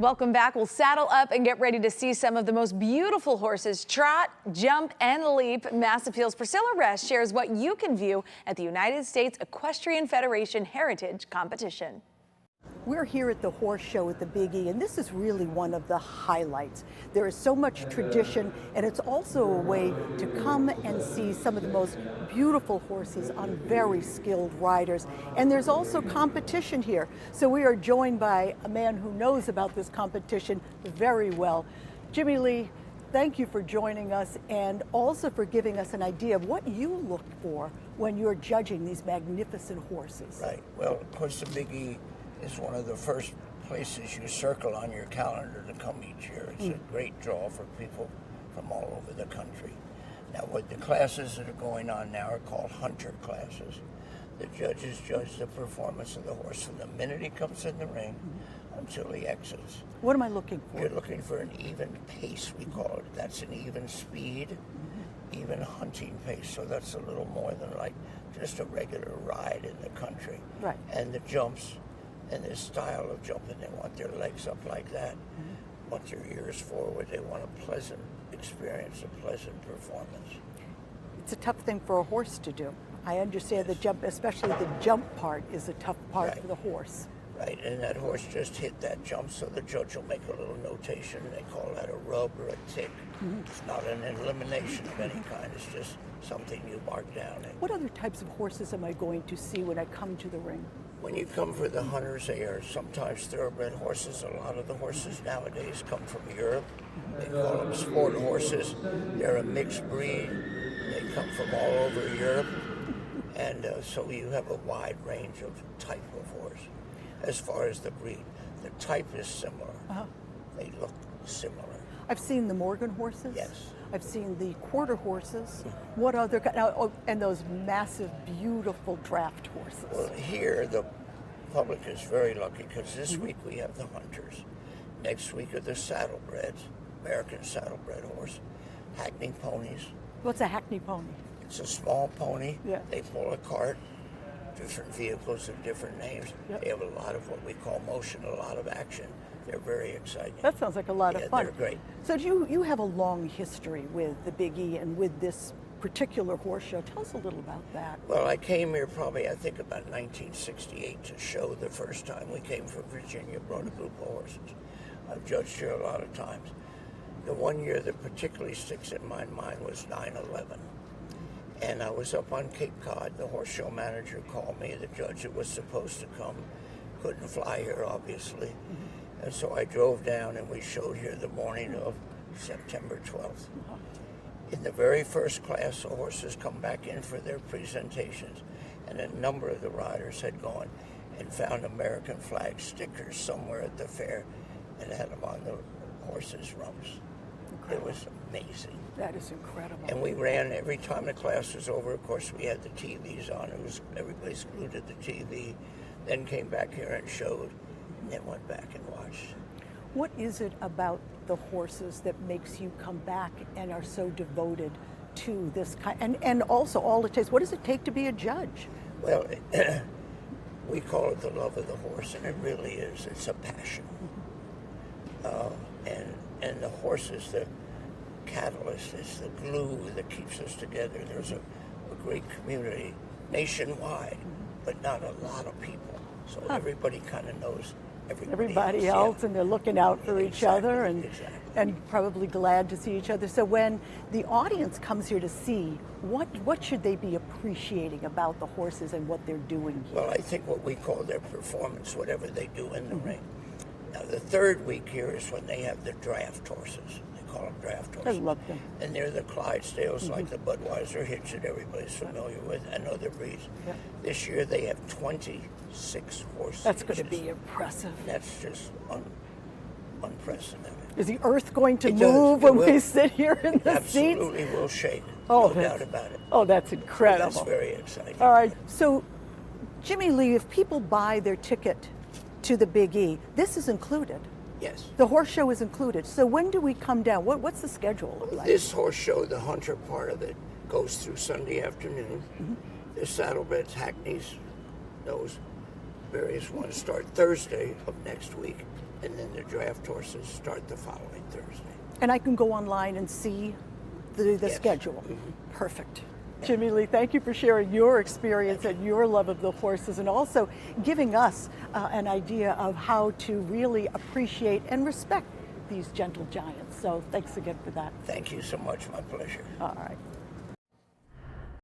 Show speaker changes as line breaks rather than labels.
Welcome back. We'll saddle up and get ready to see some of the most beautiful horses trot, jump, and leap. Mass Appeal's Priscilla Resch shares what you can view at the United States Equestrian Federation Heritage Competition.
We're here at the horse show at the Big E, and this is really one of the highlights. There is so much tradition, and it's also a way to come and see some of the most beautiful horses on very skilled riders. And there's also competition here. So we are joined by a man who knows about this competition very well. Jimmy Lee, thank you for joining us and also for giving us an idea of what you look for when you're judging these magnificent horses.
Right. Well, of course, the Big E is one of the first places you circle on your calendar to come each year. It's a great draw for people from all over the country. Now, what the classes that are going on now are called hunter classes. The judges judge the performance of the horse from the minute he comes in the ring until he exits.
What am I looking for?
You're looking for an even pace, we call it. That's an even speed, even hunting pace. So that's a little more than like just a regular ride in the country.
Right.
And the jumps and this style of jumping, they want their legs up like that, want their ears forward. They want a pleasant experience, a pleasant performance.
It's a tough thing for a horse to do. I understand the jump, especially the jump part, is a tough part for the horse.
Right, and that horse just hit that jump, so the judge will make a little notation. They call that a rub or a tick. It's not an elimination of any kind. It's just something you mark down.
What other types of horses am I going to see when I come to the ring?
When you come for the hunters, they are sometimes thoroughbred horses. A lot of the horses nowadays come from Europe. They call them sport horses. They're a mixed breed. They come from all over Europe. And so you have a wide range of type of horse. As far as the breed, the type is similar. They look similar.
I've seen the Morgan horses.
Yes.
I've seen the quarter horses. What other, and those massive, beautiful draft horses.
Well, here the public is very lucky because this week we have the hunters. Next week are the saddlebreds, American saddlebred horse, hackney ponies.
What's a hackney pony?
It's a small pony.
Yeah.
They pull a cart. Different vehicles have different names.
Yep.
They have a lot of what we call motion, a lot of action. They're very exciting.
That sounds like a lot of fun.
They're great.
So you have a long history with the Big E and with this particular horse show. Tell us a little about that.
Well, I came here probably, I think, about 1968 to show the first time. We came from Virginia, brought a group of horses. I've judged here a lot of times. The one year that particularly sticks in my mind was 9/11. And I was up on Cape Cod. The horse show manager called me. The judge that was supposed to come couldn't fly here, obviously. And so I drove down and we showed here the morning of September 12th. In the very first class, the horses come back in for their presentations. And a number of the riders had gone and found American flag stickers somewhere at the fair and had them on the horses' rumps. It was amazing.
That is incredible.
And we ran every time the class was over. Of course, we had the TVs on. Everybody's glued to the TV. Then came back here and showed, and then went back and watched.
What is it about the horses that makes you come back and are so devoted to this kind? And also, all it takes. What does it take to be a judge?
Well, we call it the love of the horse, and it really is. It's a passion. And the horse is the catalyst, it's the glue that keeps us together. There's a great community nationwide, but not a lot of people. So everybody kind of knows everybody
else, and they're looking out for each other and probably glad to see each other. So when the audience comes here to see, what should they be appreciating about the horses and what they're doing here?
Well, I think what we call their performance, whatever they do in the ring. Now, the third week here is when they have the draft horses. They call them draft horses.
I love them.
And they're the Clydesdales, like the Budweiser hitch that everybody's familiar with, and other breeds.
Yeah.
This year they have 26 horses.
That's going to be impressive.
That's just unprecedented.
Is the earth going to
It
move
does.
when we sit here in the seats?
Absolutely will shake.
Oh,
no doubt about it.
Oh, that's incredible.
That's very exciting.
All right. So, Jimmy Lee, if people buy their ticket to the Big E, this is included.
Yes.
The horse show is included. So when do we come down? What's the schedule look like?
This horse show, the hunter part of it, goes through Sunday afternoon. The saddlebreds, hackneys, those various ones start Thursday of next week and then the draft horses start the following Thursday.
And I can go online and see the
Yes.
schedule. Perfect. Jimmy Lee, thank you for sharing your experience and your love of the horses, and also giving us an idea of how to really appreciate and respect these gentle giants. So thanks again for that.
Thank you so much. My pleasure.
All right.